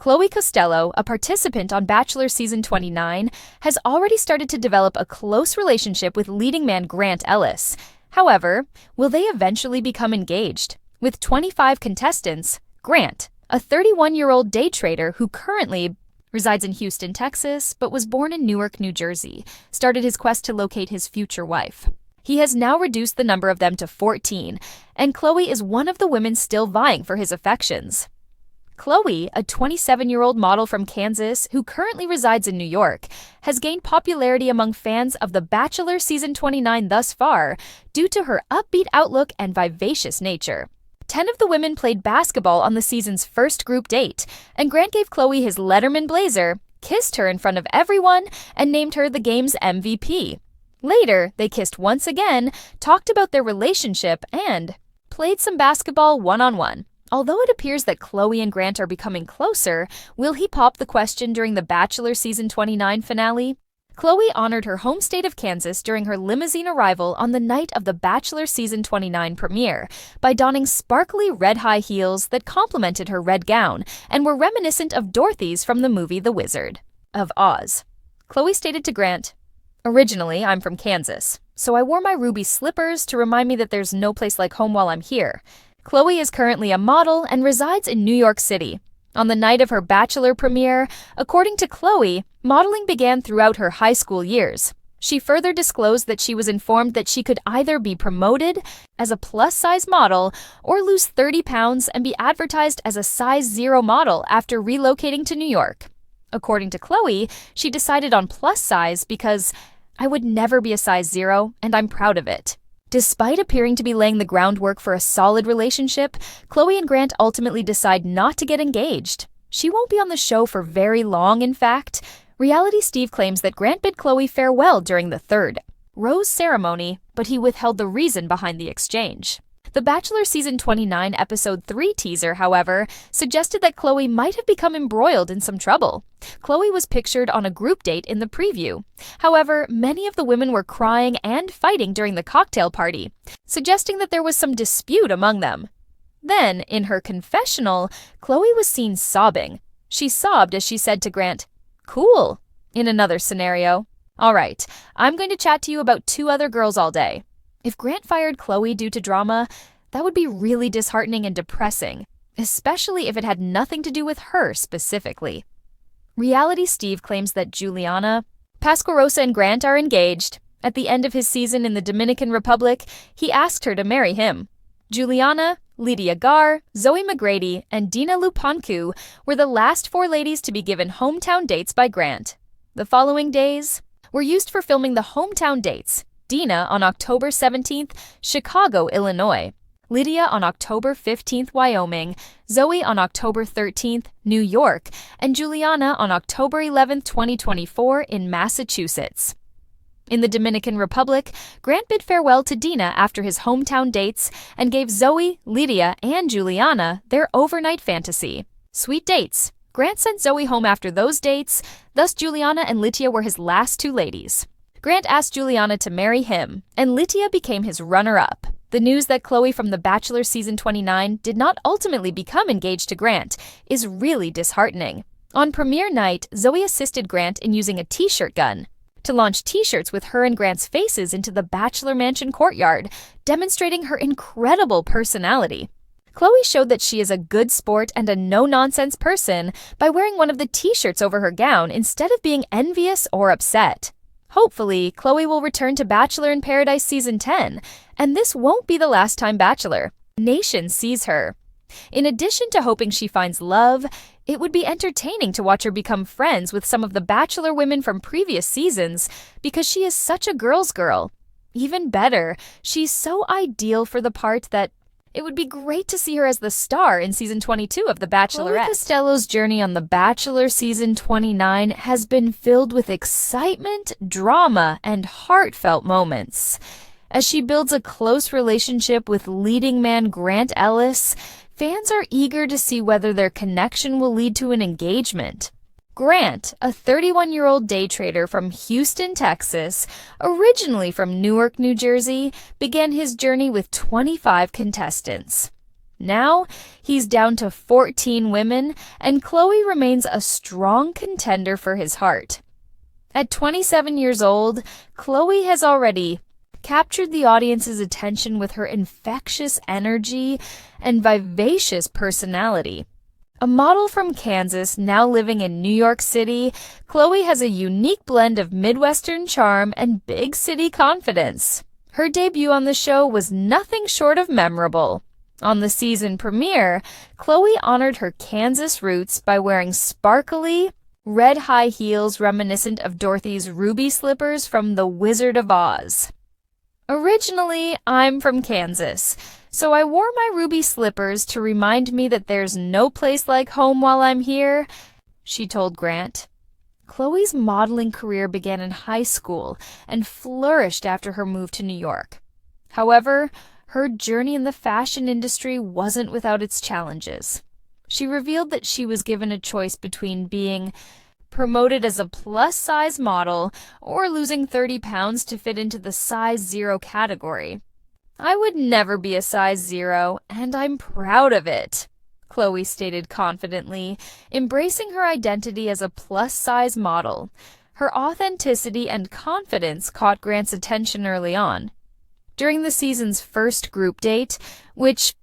Chloie Costello, a participant on Bachelor Season 29, has already started to develop a close relationship with leading man Grant Ellis. However, will they eventually become engaged? With 25 contestants, Grant, a 31-year-old day trader who currently resides in Houston, Texas, but was born in Newark, New Jersey, started his quest to locate his future wife. He has now reduced the number of them to 14, and Chloie is one of the women still vying for his affections. Chloie, a 27-year-old model from Kansas who currently resides in New York, has gained popularity among fans of The Bachelor Season 29 thus far due to her upbeat outlook and vivacious nature. 10 of the women played basketball on the season's first group date, and Grant gave Chloie his Letterman blazer, kissed her in front of everyone, and named her the game's MVP. Later, they kissed once again, talked about their relationship, and played some basketball one-on-one. Although it appears that Chloie and Grant are becoming closer, will he pop the question during the Bachelor Season 29 finale? Chloie honored her home state of Kansas during her limousine arrival on the night of the Bachelor Season 29 premiere by donning sparkly red high heels that complemented her red gown and were reminiscent of Dorothy's from the movie The Wizard of Oz. Chloie stated to Grant, "Originally, I'm from Kansas, so I wore my ruby slippers to remind me that there's no place like home while I'm here." Chloie is currently a model and resides in New York City. On the night of her Bachelor premiere, according to Chloie, modeling began throughout her high school years. She further disclosed that she was informed that she could either be promoted as a plus-size model or lose 30 pounds and be advertised as a size 0 model after relocating to New York. According to Chloie, she decided on plus size because "I would never be a size 0, and I'm proud of it." Despite appearing to be laying the groundwork for a solid relationship, Chloie and Grant ultimately decide not to get engaged. She won't be on the show for very long, in fact. Reality Steve claims that Grant bid Chloie farewell during the third rose ceremony, but he withheld the reason behind the exchange. The Bachelor Season 29 Episode 3 teaser, however, suggested that Chloie might have become embroiled in some trouble. Chloie was pictured on a group date in the preview. However, many of the women were crying and fighting during the cocktail party, suggesting that there was some dispute among them. Then, in her confessional, Chloie was seen sobbing. She sobbed as she said to Grant, "Cool." In another scenario, "All right, I'm going to chat to you about 2 other girls all day." If Grant fired Chloie due to drama, that would be really disheartening and depressing, especially if it had nothing to do with her specifically. Reality Steve claims that Juliana, Pasquarosa, and Grant are engaged. At the end of his season in the Dominican Republic, he asked her to marry him. Juliana, Lydia Gar, Zoe McGrady, and Dina Lupancu were the last 4 ladies to be given hometown dates by Grant. The following days were used for filming the hometown dates. Dina on October 17th, Chicago, Illinois. Lydia on October 15th, Wyoming. Zoe on October 13th, New York. And Juliana on October 11th, 2024 in Massachusetts. In the Dominican Republic, Grant bid farewell to Dina after his hometown dates and gave Zoe, Lydia, and Juliana their overnight fantasy. Sweet dates. Grant sent Zoe home after those dates, thus Juliana and Lydia were his last 2 ladies. Grant asked Juliana to marry him, and Lydia became his runner-up. The news that Chloie from The Bachelor Season 29 did not ultimately become engaged to Grant is really disheartening. On premiere night, Zoe assisted Grant in using a t-shirt gun to launch t-shirts with her and Grant's faces into the Bachelor Mansion courtyard, demonstrating her incredible personality. Chloie showed that she is a good sport and a no-nonsense person by wearing one of the t-shirts over her gown instead of being envious or upset. Hopefully, Chloie will return to Bachelor in Paradise Season 10, and this won't be the last time Bachelor Nation sees her. In addition to hoping she finds love, it would be entertaining to watch her become friends with some of the Bachelor women from previous seasons because she is such a girl's girl. Even better, she's so ideal for the part that it would be great to see her as the star in Season 22 of The Bachelorette. Chloie Costello's journey on The Bachelor Season 29 has been filled with excitement, drama, and heartfelt moments. As she builds a close relationship with leading man Grant Ellis, fans are eager to see whether their connection will lead to an engagement. Grant, a 31-year-old day trader from Houston, Texas, originally from Newark, New Jersey, began his journey with 25 contestants. Now, he's down to 14 women, and Chloe remains a strong contender for his heart. At 27 years old, Chloe has already captured the audience's attention with her infectious energy and vivacious personality. A model from Kansas now living in New York City, Chloe has a unique blend of Midwestern charm and big city confidence. Her debut on the show was nothing short of memorable. On the season premiere, Chloe honored her Kansas roots by wearing sparkly, red high heels reminiscent of Dorothy's ruby slippers from The Wizard of Oz. Originally, I'm from Kansas, so I wore my ruby slippers to remind me that there's no place like home while I'm here, she told Grant. Chloe's modeling career began in high school and flourished after her move to New York. However, her journey in the fashion industry wasn't without its challenges. She revealed that she was given a choice between being promoted as a plus-size model or losing 30 pounds to fit into the size 0 category. I would never be a size 0, and I'm proud of it, Chloe stated confidently, embracing her identity as a plus-size model. Her authenticity and confidence caught Grant's attention early on. During the season's first group date, which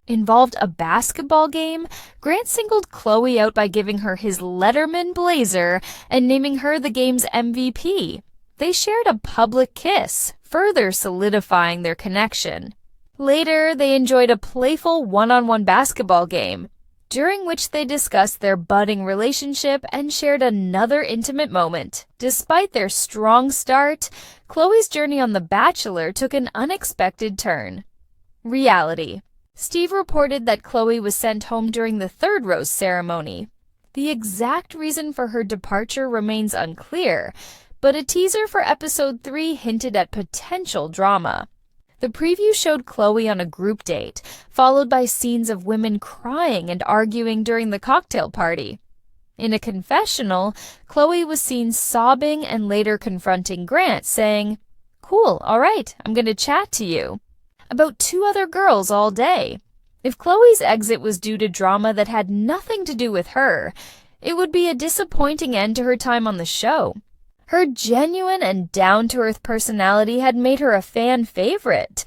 involved a basketball game, Grant singled Chloe out by giving her his Letterman blazer and naming her the game's MVP. They shared a public kiss, further solidifying their connection. Later, they enjoyed a playful one-on-one basketball game, during which they discussed their budding relationship and shared another intimate moment. Despite their strong start, Chloe's journey on The Bachelor took an unexpected turn. Reality. Steve reported that Chloe was sent home during the third rose ceremony. The exact reason for her departure remains unclear, but a teaser for episode 3 hinted at potential drama. The preview showed Chloe on a group date, followed by scenes of women crying and arguing during the cocktail party. In a confessional, Chloe was seen sobbing and later confronting Grant, saying, "Cool, all right, I'm going to chat to you about 2 other girls all day." If Chloe's exit was due to drama that had nothing to do with her, it would be a disappointing end to her time on the show. Her genuine and down-to-earth personality had made her a fan favorite.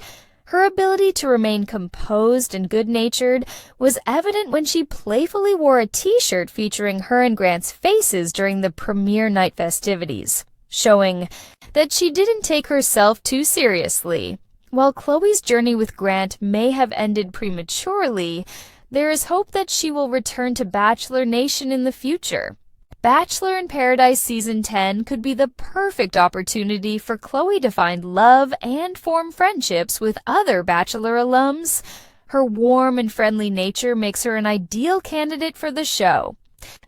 Her ability to remain composed and good-natured was evident when she playfully wore a t-shirt featuring her and Grant's faces during the premiere night festivities, showing that she didn't take herself too seriously. While Chloe's journey with Grant may have ended prematurely, there is hope that she will return to Bachelor Nation in the future. Bachelor in Paradise Season 10 could be the perfect opportunity for Chloe to find love and form friendships with other Bachelor alums. Her warm and friendly nature makes her an ideal candidate for the show.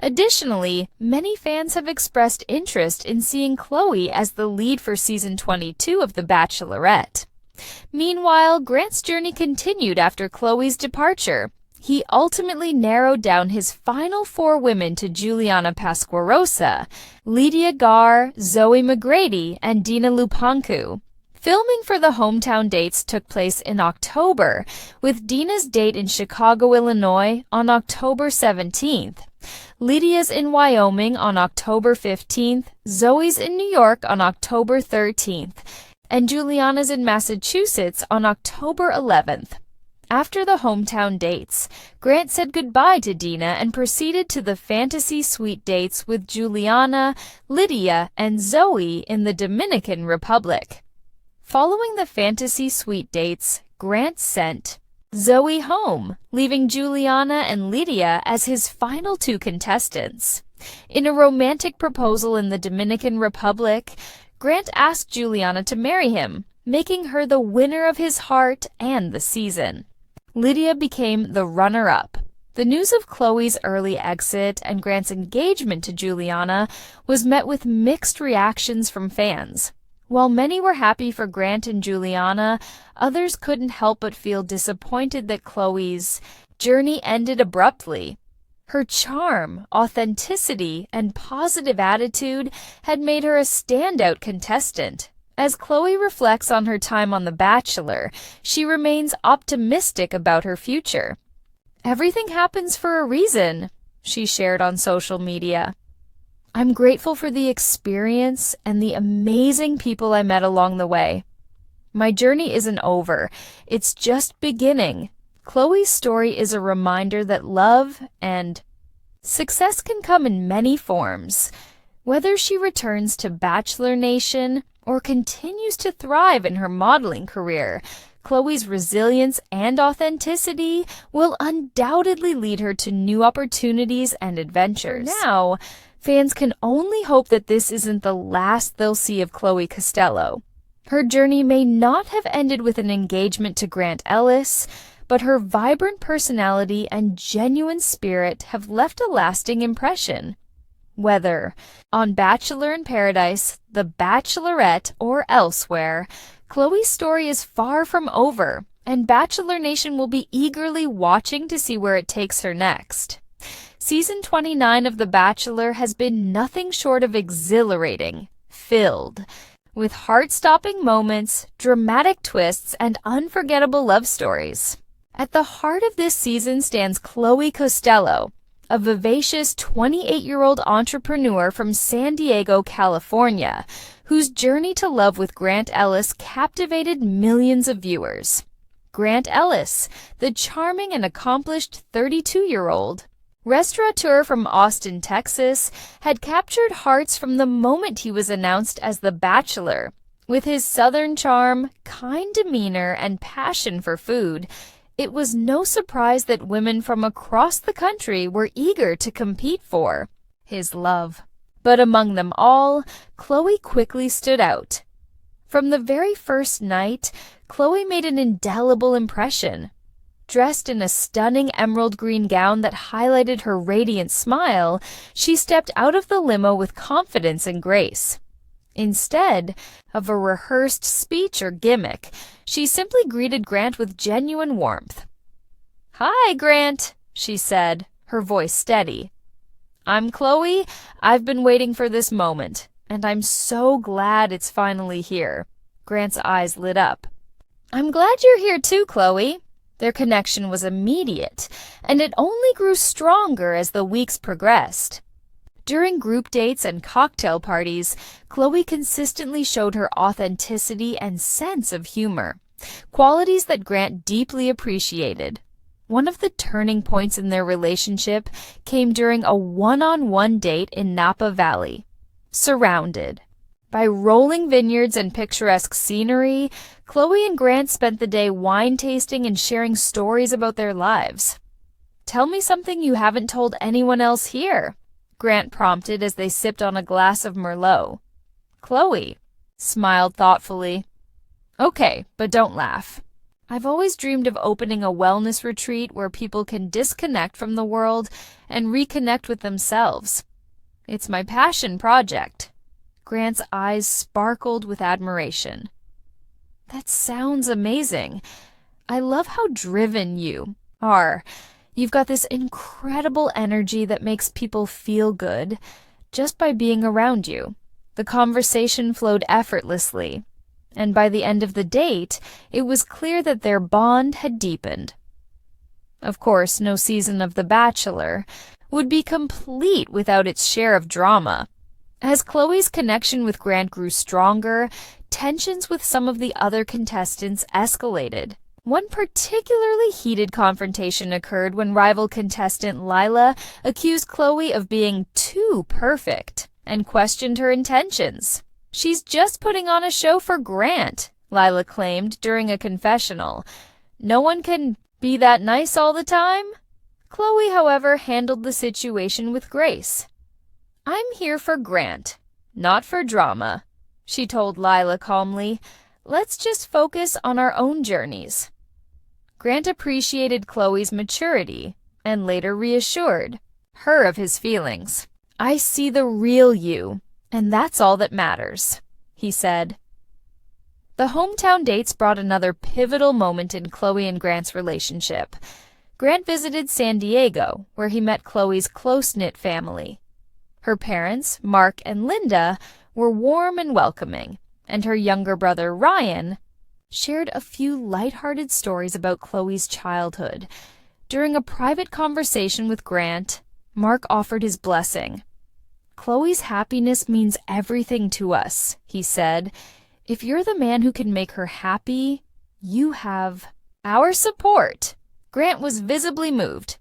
Additionally, many fans have expressed interest in seeing Chloe as the lead for Season 22 of The Bachelorette. Meanwhile, Grant's journey continued after Chloe's departure. He ultimately narrowed down his final 4 women to Juliana Pasquarosa, Lydia Garr, Zoe McGrady, and Dina Lupancu. Filming for the hometown dates took place in October, with Dina's date in Chicago, Illinois on October 17th. Lydia's in Wyoming on October 15th, Zoe's in New York on October 13th, and Juliana's in Massachusetts on October 11th. After the hometown dates, Grant said goodbye to Dina and proceeded to the fantasy suite dates with Juliana, Lydia, and Zoe in the Dominican Republic. Following the fantasy suite dates, Grant sent Zoe home, leaving Juliana and Lydia as his final 2 contestants. In a romantic proposal in the Dominican Republic, Grant asked Juliana to marry him, making her the winner of his heart and the season. Lydia became the runner-up. The news of Chloe's early exit and Grant's engagement to Juliana was met with mixed reactions from fans. While many were happy for Grant and Juliana, others couldn't help but feel disappointed that Chloe's journey ended abruptly. Her charm, authenticity, and positive attitude had made her a standout contestant, As Chloe reflects on her time on The Bachelor, she remains optimistic about her future. "Everything happens for a reason," she shared on social media. "I'm grateful for the experience and the amazing people I met along the way. My journey isn't over, it's just beginning." Chloe's story is a reminder that love and success can come in many forms. Whether she returns to Bachelor Nation or continues to thrive in her modeling career, Chloe's resilience and authenticity will undoubtedly lead her to new opportunities and adventures. For now, fans can only hope that this isn't the last they'll see of Chloie Costello. Her journey may not have ended with an engagement to Grant Ellis, but her vibrant personality and genuine spirit have left a lasting impression. Whether on Bachelor in Paradise, The Bachelorette, or elsewhere, Chloe's story is far from over, and Bachelor Nation will be eagerly watching to see where it takes her next. Season 29 of The Bachelor has been nothing short of exhilarating, filled with heart-stopping moments, dramatic twists, and unforgettable love stories. At the heart of this season stands Chloie Costello, a vivacious 28-year-old entrepreneur from San Diego, California, whose journey to love with Grant Ellis captivated millions of viewers. Grant Ellis, the charming and accomplished 32-year-old restaurateur from Austin, Texas, had captured hearts from the moment he was announced as The Bachelor. With his southern charm, kind demeanor, and passion for food, it was no surprise that women from across the country were eager to compete for his love. But among them all, Chloe quickly stood out. From the very first night, Chloe made an indelible impression. Dressed in a stunning emerald green gown that highlighted her radiant smile, she stepped out of the limo with confidence and grace. Instead of a rehearsed speech or gimmick, she simply greeted Grant with genuine warmth. "Hi, Grant," she said, her voice steady. "I'm Chloe. I've been waiting for this moment, and I'm so glad it's finally here." Grant's eyes lit up. "I'm glad you're here too, Chloe." Their connection was immediate, and it only grew stronger as the weeks progressed. During group dates and cocktail parties, Chloe consistently showed her authenticity and sense of humor, qualities that Grant deeply appreciated. One of the turning points in their relationship came during a one-on-one date in Napa Valley. Surrounded by rolling vineyards and picturesque scenery, Chloe and Grant spent the day wine tasting and sharing stories about their lives. "Tell me something you haven't told anyone else here," Grant prompted as they sipped on a glass of Merlot. Chloe smiled thoughtfully. "Okay, but don't laugh. I've always dreamed of opening a wellness retreat where people can disconnect from the world and reconnect with themselves. It's my passion project." Grant's eyes sparkled with admiration. "That sounds amazing. I love how driven you are. You've got this incredible energy that makes people feel good just by being around you." The conversation flowed effortlessly, and by the end of the date, it was clear that their bond had deepened. Of course, no season of The Bachelor would be complete without its share of drama. As Chloe's connection with Grant grew stronger, tensions with some of the other contestants escalated. One particularly heated confrontation occurred when rival contestant Lila accused Chloe of being too perfect and questioned her intentions. "She's just putting on a show for Grant," Lila claimed during a confessional. "No one can be that nice all the time." Chloe, however, handled the situation with grace. "I'm here for Grant, not for drama," she told Lila calmly. "Let's just focus on our own journeys." Grant appreciated Chloe's maturity and later reassured her of his feelings. "I see the real you, and that's all that matters," he said. The hometown dates brought another pivotal moment in Chloe and Grant's relationship. Grant visited San Diego, where he met Chloe's close-knit family. Her parents, Mark and Linda, were warm and welcoming, and her younger brother Ryan shared a few lighthearted stories about Chloe's childhood. During a private conversation with Grant, Mark offered his blessing. "Chloe's happiness means everything to us," he said. "If you're the man who can make her happy, you have our support." Grant was visibly moved.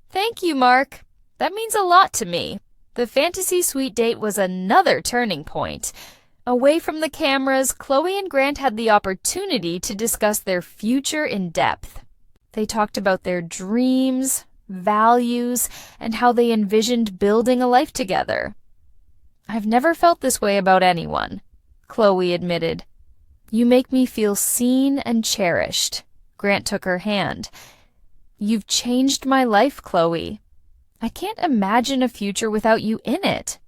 "Thank you, Mark. That means a lot to me." The fantasy suite date was another turning point. Away from the cameras, Chloe and Grant had the opportunity to discuss their future in depth. They talked about their dreams, values, and how they envisioned building a life together. "I've never felt this way about anyone," Chloe admitted. "You make me feel seen and cherished." Grant took her hand. "You've changed my life, Chloe. I can't imagine a future without you in it."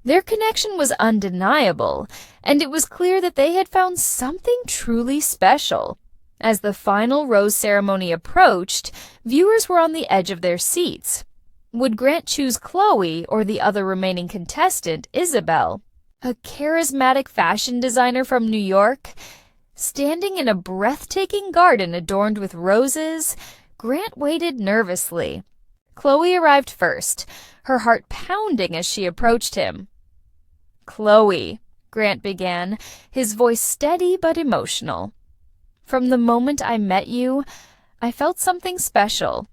Their connection was undeniable, and it was clear that they had found something truly special. As the final rose ceremony approached, viewers were on the edge of their seats. Would Grant choose Chloe or the other remaining contestant, Isabel, a charismatic fashion designer from New York? Standing in a breathtaking garden adorned with roses, Grant waited nervously. Chloe arrived first, her heart pounding as she approached him. "Chloe," Grant began, his voice steady but emotional. "From the moment I met you, I felt something special.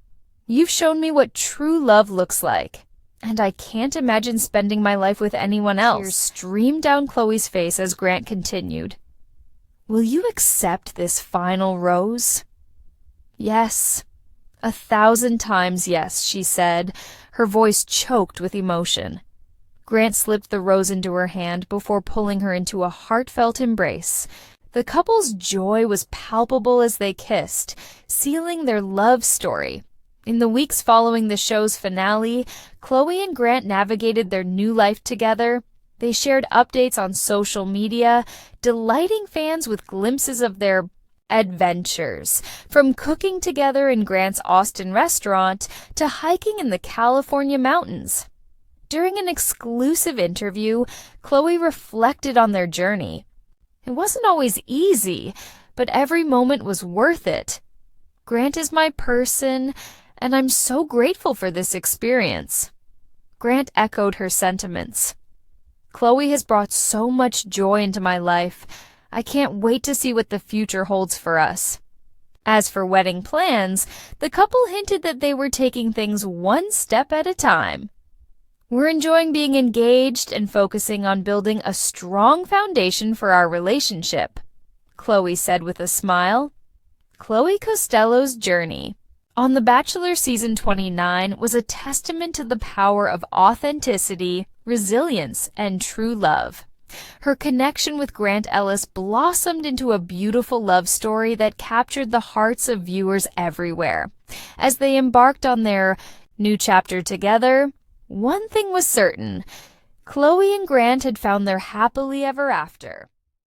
You've shown me what true love looks like, and I can't imagine spending my life with anyone else." Tears streamed down Chloe's face as Grant continued. "Will you accept this final rose?" "Yes. 1,000 times yes," she said, her voice choked with emotion. Grant slipped the rose into her hand before pulling her into a heartfelt embrace. The couple's joy was palpable as they kissed, sealing their love story. In the weeks following the show's finale, Chloe and Grant navigated their new life together. They shared updates on social media, delighting fans with glimpses of their adventures, from cooking together in Grant's Austin restaurant to hiking in the California mountains. During an exclusive interview, Chloe reflected on their journey. "It wasn't always easy, but every moment was worth it. Grant is my person, and I'm so grateful for this experience." Grant echoed her sentiments. "Chloe has brought so much joy into my life. I can't wait to see what the future holds for us." As for wedding plans, the couple hinted that they were taking things one step at a time. "We're enjoying being engaged and focusing on building a strong foundation for our relationship," Chloe said with a smile. Chloie Costello's journey on The Bachelor Season 29 was a testament to the power of authenticity, resilience, and true love. Her connection with Grant Ellis blossomed into a beautiful love story that captured the hearts of viewers everywhere. As they embarked on their new chapter together, one thing was certain: Chloe and Grant had found their happily ever after.